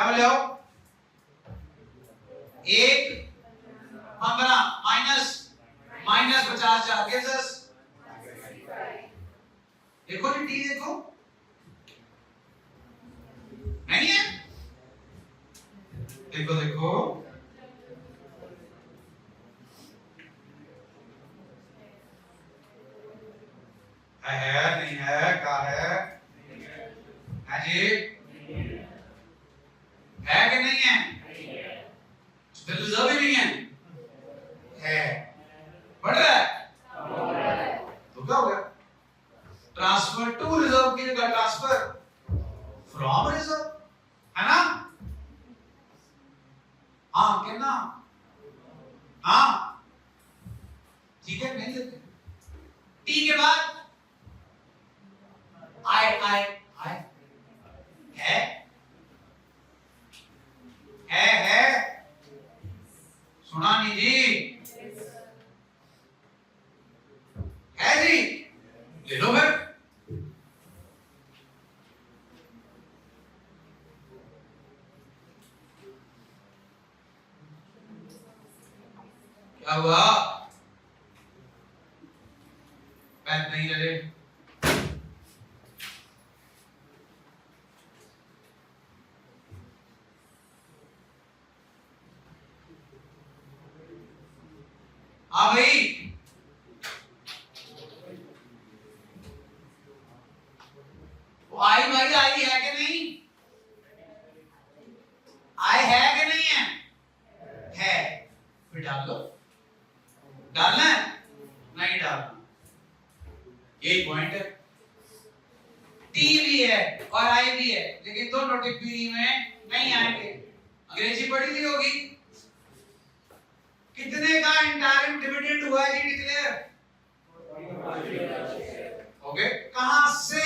बोले हो? 1 15 minus 50,000 gives us, देखो जी टी देखो नहीं है, देखो देखो है नहीं है, क्या है? हाँ जी, है कि नहीं है? रिजर्व ही नहीं है, बढ़ रहा है तो क्या हो गया? ट्रांसफर टू रिजर्व की जगह ट्रांसफर फ्रॉम रिजर्व, है ना? हाँ कहना, हाँ ठीक है, नहीं लेते। टी के बाद आई आई आई है सुना नहीं जी? है जी, ले लो फिर। क्या हुआ? पैन नहीं ले, हाँ भाई वो आई भाई आई है कि नहीं? आई है कि नहीं है? है, फिर डाल दो। डालना है? नहीं डालना, यही पॉइंट है। टी भी है और आई भी है, लेकिन दोनों टिप्पणी में नहीं आएंगे। अंग्रेजी पढ़ी ली होगी। कितने का इंटरिम डिविडेंड हुआ है जी डिक्लेयर? ओके, कहां से?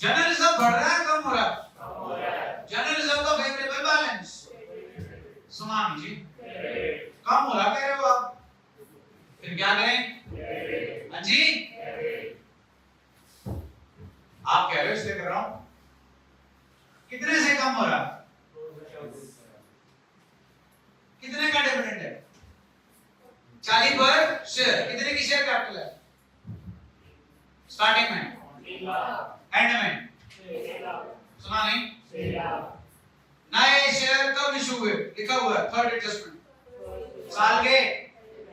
जनरल रिजर्व बढ़ रहा है कम हो रहा है? जनरल रिजर्व का फेवरेबल बैलेंस सुमान जी कम हो रहा कह रहे हो आप, फिर क्या करें? हाँ जी, आप कह रहे हो इसलिए कर रहा हूं। कितने से कम हो रहा? कितने का डिविडेंड है? 40 पर शेयर। कितने की शेयर कैपिटल है स्टार्टिंग में? एंड में? सुना नहीं? नए शेयर कब इशू हुए? लिखा हुआ है थर्ड एडजस्टमेंट साल के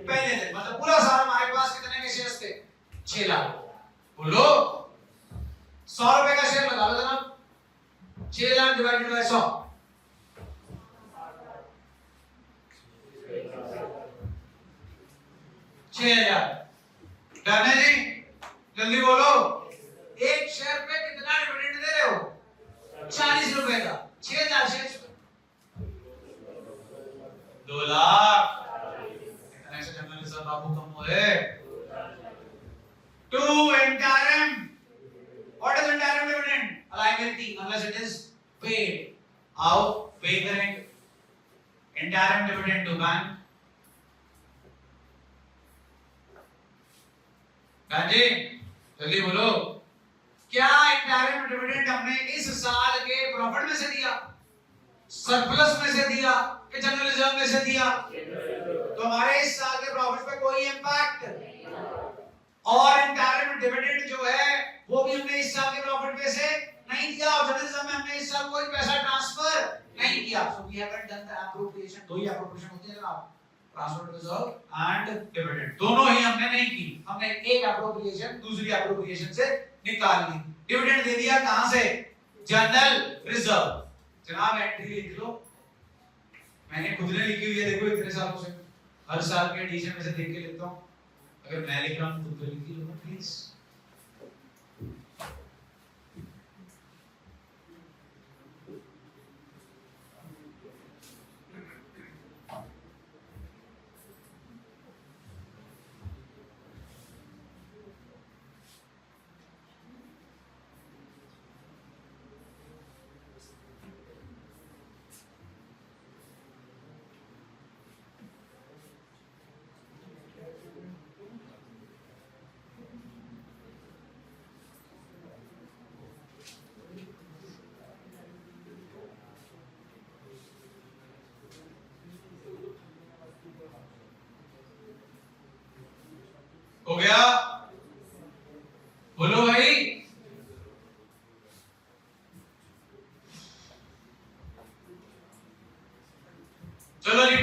पहले दिन, मतलब पूरा साल हमारे पास कितने के शेयर्स थे? 6 लाख। बोलो 100 रुपए का शेयर लगा लो जनाब, 6 लाख डिवाइडेड बाय 100, 6,000। डन है जी? जल्दी बोलो, एक शेयर पे कितना डिविडेंड दे रहे हो? 40 रुपए का, 6,000 शेयर 2 लाख। इतने से जनरल रिजर्व बाबू कम हुए। To interim, what is interim dividend? Liability unless it is paid। आओ पे करें इंटरिम डिविडेंड टू बैंक। जी जल्दी बोलो, क्या इंटरिम डिविडेंड हमने इस साल के प्रॉफिट में से दिया, सरप्लस में से दिया कि जनरल रिजर्व में से दिया? तो हमारे इस साल के प्रॉफिट पे कोई इंपैक्ट, और इंटरिम डिविडेंड जो है वो भी हमने इस साल के प्रॉफिट में से नहीं दिया, और जनरल रिजर्व में हमने इस साल कोई पैसा ट्रांसफर नहीं किया। So we haven't done the appropriation. दो ही एप्रोप्रिएशन होती है जनाब, ट्रांसफर रिजर्व एंड डिविडेंड, दोनों ही हमने नहीं की। हमने एक एप्रोप्रिएशन दूसरी एप्रोप्रिएशन से निकाल ली। डिविडेंड दे दिया कहां से? General reserve. जनाब एंट्री लिख लो, मैंने खुद ने लिखी हुई है, देखो इतने सालों से हर साल के एडिशन में से देख के लिखता हूं। अगर मैं लिख रहा हूं खुद तो लिख लो प्लीज।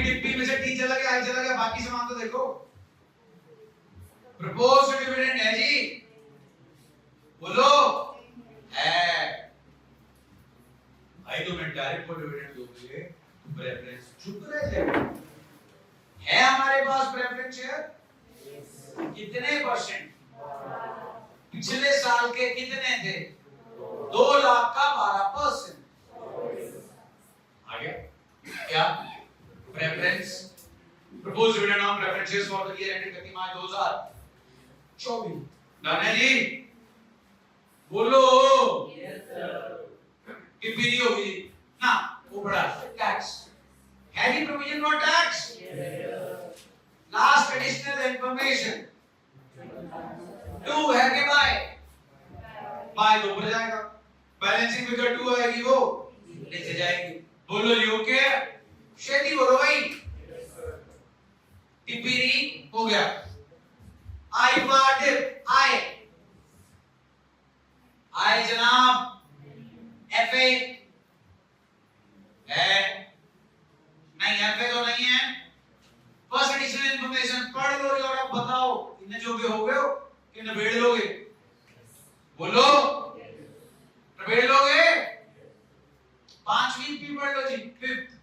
भाई डिप्पी में से टी चला गया, आई चला गया, बाकी सामान तो देखो। प्रपोज्ड डिविडेंड है जी, बोलो है भाई। तुम डायरेक्ट को डिविडेंड दोगे, प्रेफरेंस चुप रह जाए। है हमारे पास प्रेफरेंस शेयर कितने परसेंट? पिछले साल के कितने थे? 2 लाख का 12%। आ गया क्या? Preference proposed dividend on preferences for the year ending 31 March 2024। Done है जी? बोलो यस सर। कितनी होगी ना? वो बड़ा tax, heavy provision for tax. Last additional information 2 है के बाय 2 पर जाएगा, बैलेंसिंग फिगर 2 आएगी, वो नीचे जाएगी। बोलो यूके शेदी, बोलो भाई। टिप्पणी हो गया। आई पार्ट आई जनाब एफए है नहीं? एफए तो नहीं है। फर्स्ट एडिशनल इंफॉर्मेशन पढ़ लो और अब बताओ इन्हें जो भी हो गए हो कि निबेड़ लोगे? बोलो निबेड़ लोगे? 5वीं भी पढ़ लो जी, 5th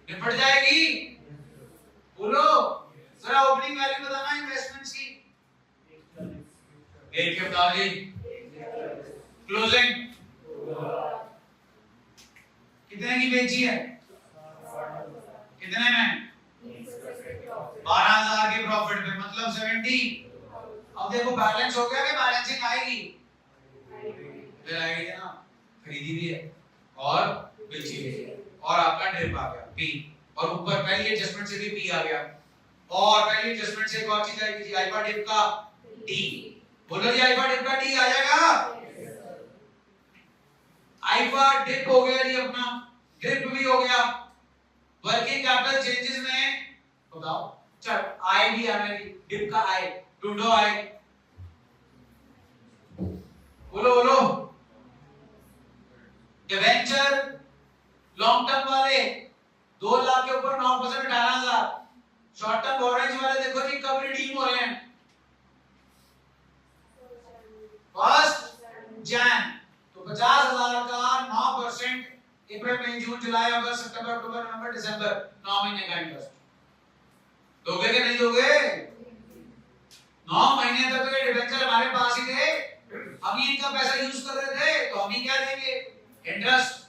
निपट जाएगी। बोलो जरा ओपनिंग वैल्यू बताना इन्वेस्टमेंट्स की। एक के बताओ जी। क्लोजिंग कितने की बेची है? कितने में? 12,000 के प्रॉफिट पे, मतलब 70। अब देखो बैलेंस हो गया कि बैलेंसिंग आएगी? फिर आएगी ना, खरीदी भी है और बेची भी है, और आपका ड्रिप आ गया पी, और ऊपर पहली एडजस्टमेंट से भी पी आ गया, और पहली एडजस्टमेंट से एक और चीज आएगी जी, आईपा डिप का डी। बोलो जी आईपा डिप का डी आ जाएगा। आईपा डिप हो गया जी, अपना ड्रिप भी हो गया। वर्किंग कैपिटल चेंजेस में बताओ, चल आई भी आ गई, डिप का आई, ढूंढो आई। बोलो बोलो। डिवेंचर लॉन्ग टर्म वाले 2 लाख के ऊपर 9% 18,000। शॉर्ट टर्म बोरोइंग्स वाले देखो जी कब रिडीम हो रहे हैं? 1 जैन। तो 50,000 का 9% अप्रैल मई जून जुलाई अगस्त सितंबर अक्टूबर नवंबर दिसंबर 9 महीने का इंटरेस्ट दोगे कि नहीं दोगे? 9 महीने तक तो ये डिबेंचर हमारे पास ही थे, हम ही इनका पैसा यूज कर रहे थे, तो हम ही क्या देंगे? इंटरेस्ट।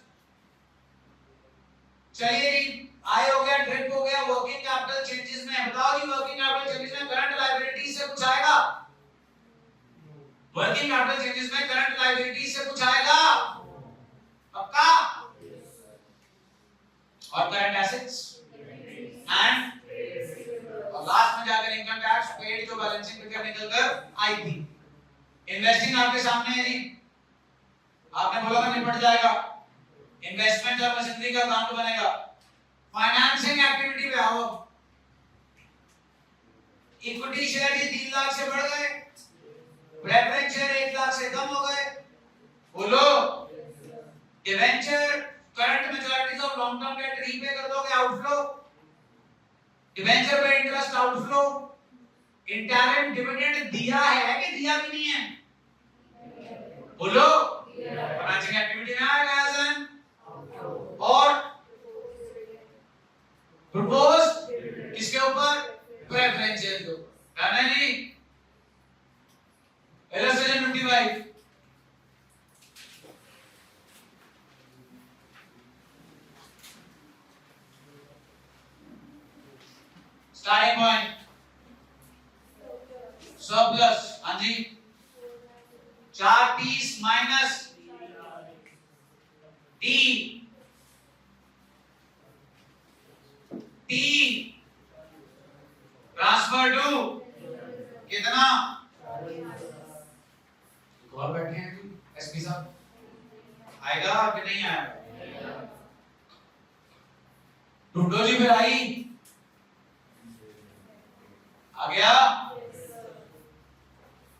चलिए जी, आय हो गया, ड्रिप हो गया। वर्किंग कैपिटल चेंजेस में बताओ जी, वर्किंग कैपिटल चेंजेस में करंट लायबिलिटीज से कुछ आएगा? वर्किंग कैपिटल चेंजेस में करंट लायबिलिटीज से कुछ आएगा? पक्का? और करंट एसेट्स एंड, और लास्ट में जाकर इनकम टैक्स पेड जो बैलेंसिंग फिगर निकल कर आई थी। इन्वेस्टिंग आपके सामने है जी, आपने बोला था निपट जाएगा। इन्वेस्टमेंट और मशीनरी का अकाउंट बनेगा। फाइनेंसिंग एक्टिविटी पे आओ। इक्विटी शेयर जी 3 लाख से बढ़ गए, प्रेफरेंस शेयर 1 लाख से कम हो गए। बोलो debenture current मैच्योरिटीज of long term debt repay कर दोगे, आउटफ्लो। डिवेंचर पे इंटरेस्ट आउटफ्लो। इंटरिम डिविडेंड दिया है कि दिया भी नहीं है? बोलो फाइनेंसिंग एक्टिविटी में आएगा एज और प्रपोज किसके ऊपर? प्रेफरेंस शेयर के ऊपर। है ना जी? Illustration 55 starting point surplus. हाँ जी, 4 30 minus T, T transfer to कितना? और बैठे हैं एसपी साहब, आएगा कि नहीं आएगा? ढूंढो जी। फिर आई आ गया,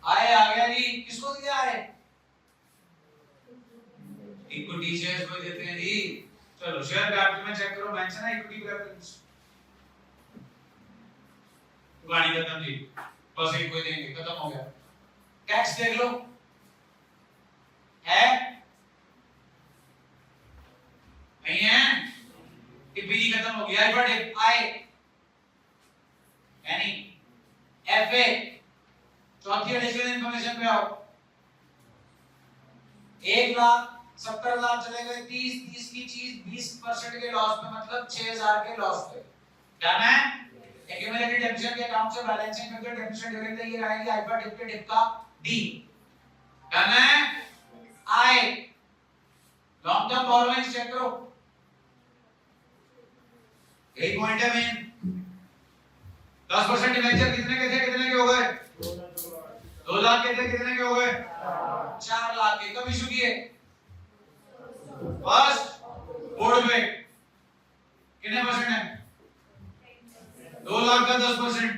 आए आ गया जी। किसको दिया है? इक्विटी शेयर्स को देते हैं जी। चलो शेयर कैपिटल में चेक करो, मेंशन है इक्विटी प्रेफरेंस, गाड़ी खत्म जी, बस एक कोई देंगे, खत्म हो गया। टैक्स देख लो, है नहीं है, टीपीडी खत्म हो गया, बट इफ आई यानी एफए, चौथी एडिशनल इंफॉर्मेशन पे आओ। 1,70,00,000 चले गए, 30 की चीज 20% के लॉस पे, मतलब 6,000 के लॉस पे। डन है। एक्यूमुलेटेड डेप्रिसिएशन के अकाउंट से balancing figure depreciation during the year आएगी अल्फा डिप के डिप का डी। डन है। I long term borrowings check करो, यही पॉइंट है मेन। 10% डिवेंचर कितने के थे, कितने के हो गए? 2 लाख के थे, कितने के हो गए? 4 लाख के। कब इशू किए? फर्स्ट बोर्ड में। कितने परसेंट है? 2 लाख का 10%।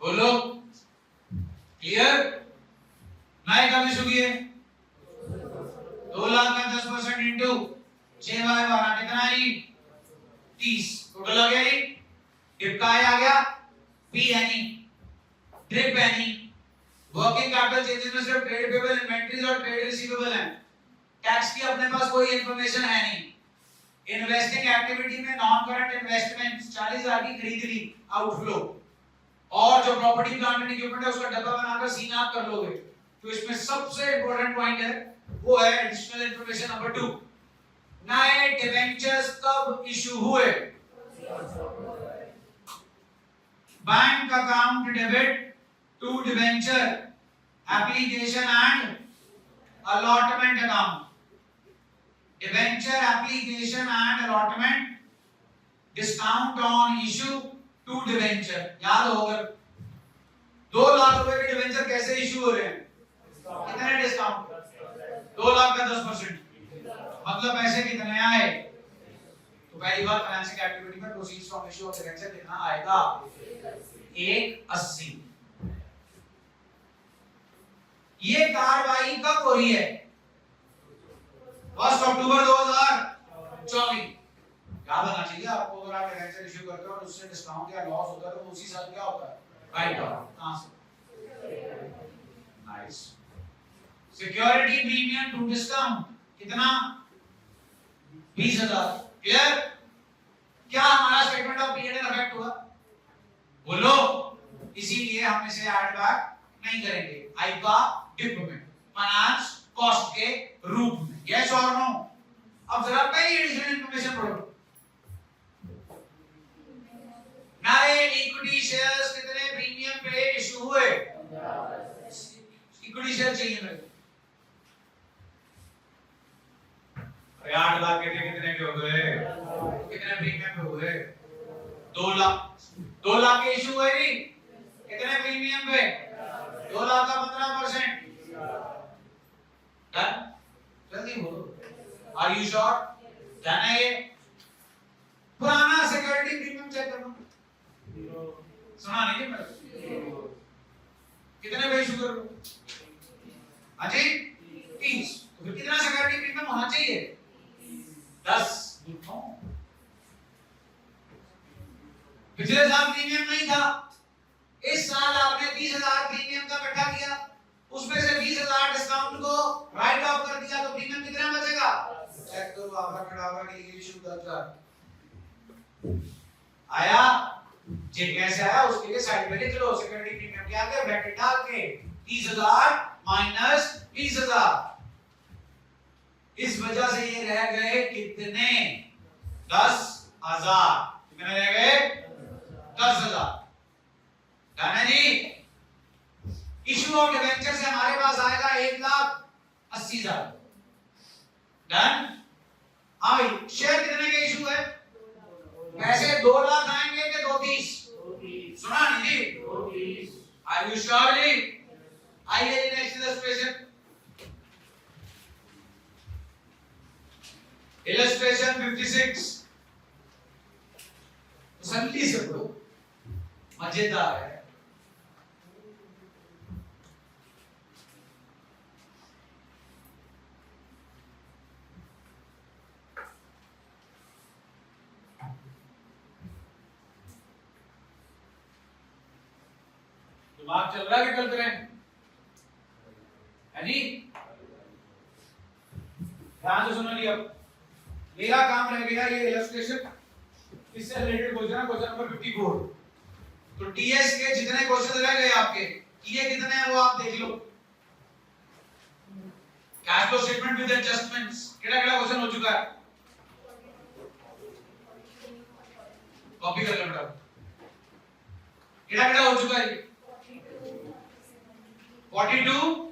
बोलो क्लियर? नए कब इशू किए? 2 लाख का 10% इंटू 6/12 कितना है? 30 टोटल आ गया। डिप का आ गया, पी यानी ड्रिप यानी वर्किंग कैपिटल चेंजेस में सिर्फ ट्रेड पेबल, इन्वेंटरीज और ट्रेड रिसीवेबल हैं। टैक्स की अपने पास कोई इंफॉर्मेशन है नहीं। इन्वेस्टिंग एक्टिविटी में नॉन करंट इन्वेस्टमेंट्स 40,000 की खरीद ली, आउटफ्लो, और जो प्रॉपर्टी प्लांट एंड इक्विपमेंट है उसका डब्बा बनाकर सीन आप कर लोगे। तो इसमें सबसे इंपॉर्टेंट पॉइंट है वो है एडिशनल इंफॉर्मेशन नंबर 2, नए डिबेंचर्स कब इशू हुए? Bank account debit to debenture application and allotment account. Debenture application and allotment discount on issue to debenture. याद होगा 2 लाख रुपए के डिबेंचर कैसे इशू हो रहे हैं? कितने डिस्काउंट? 2 लाख का 10%, मतलब पैसे कितने आए? तो पहली बार फाइनेंसिंग एक्टिविटी में proceeds from issue of debenture कितना आएगा? 180। ये कार्रवाई कब हो रही है? 1 अक्टूबर 2024। याद आना चाहिए आपको, अगर आप डिबेंचर इशू करते हो और उससे डिस्काउंट या लॉस होता है तो उसी साल क्या होता है? Write off. कहां से? Nice. Security premium to discount कितना? 20,000। क्लियर? क्या हमारा स्टेटमेंट ऑफ पीएनएल इफेक्ट हुआ? बोलो। इसीलिए हम इसे ऐड बैक नहीं करेंगे आईपा डिप में, फाइनेंस कॉस्ट के रूप में। यस और नो? अब जरा पहली एडिशनल इंफॉर्मेशन पढ़ो। नए इक्विटी शेयर्स कितने प्रीमियम पे इशू हुए? इक्विटी शेयर चाहिए मेरे को। 8 लाख के थे, कितने के हो गए? कितने प्रीमियम पे हुए? 2 लाख। 2 लाख के इशू हुए नहीं, कितने प्रीमियम पे? 2 लाख का 15%। डन? जल्दी बोलो। Are you sure? डन है ये? पुराना सिक्योरिटी प्रीमियम चेक करना। सुना नहीं मेरे? कितने पे इशू करो? अजी 30। तो फिर कितना सिक्योरिटी प्रीमियम होना चाहिए? 10। पिछले साल प्रीमियम नहीं था, इस साल आपने 20,000 प्रीमियम का इकट्ठा किया, उसमें से 20,000 डिस्काउंट को राइट ऑफ कर दिया, तो प्रीमियम कितना बचेगा? चेक करो, आपका खड़ा हुआ कि इशू 10,000 आया। जे कैसे आया उसके लिए साइड पे लिख लो, सिक्योरिटी प्रीमियम के आगे ब्रैकेट डाल के 30,000 माइनस 20,000। इस वजह से ये रह गए कितने? 10,000। कितने रह गए? 10,000। डन है जी? इशू ऑफ डिबेंचर से हमारे पास आएगा 1,80,000। डन? हाँ भाई, शेयर कितने के इशू है? पैसे 2 लाख आएंगे कि 230? सुना नहीं जी? 230। आर यू श्योर जी? आइए नेक्स्ट इलस्ट्रेशन। इलस्ट्रेशन 56। जल्दी से पढ़ो, मजेदार है। दिमाग चल रहा है कि चल रहे हैं? है जी? ध्यान से सुनो लिया। मेरा काम रह गया ये इलस्ट्रेशन, इससे रिलेटेड क्वेश्चन है, क्वेश्चन नंबर 54। तो टीएस के जितने क्वेश्चन रह गए आपके, ये कितने हैं वो आप देख लो। Cash flow statement with adjustments केड़ा-केड़ा क्वेश्चन हो चुका है? कॉपी कर लो बेटा। केड़ा-केड़ा हो चुका है? 42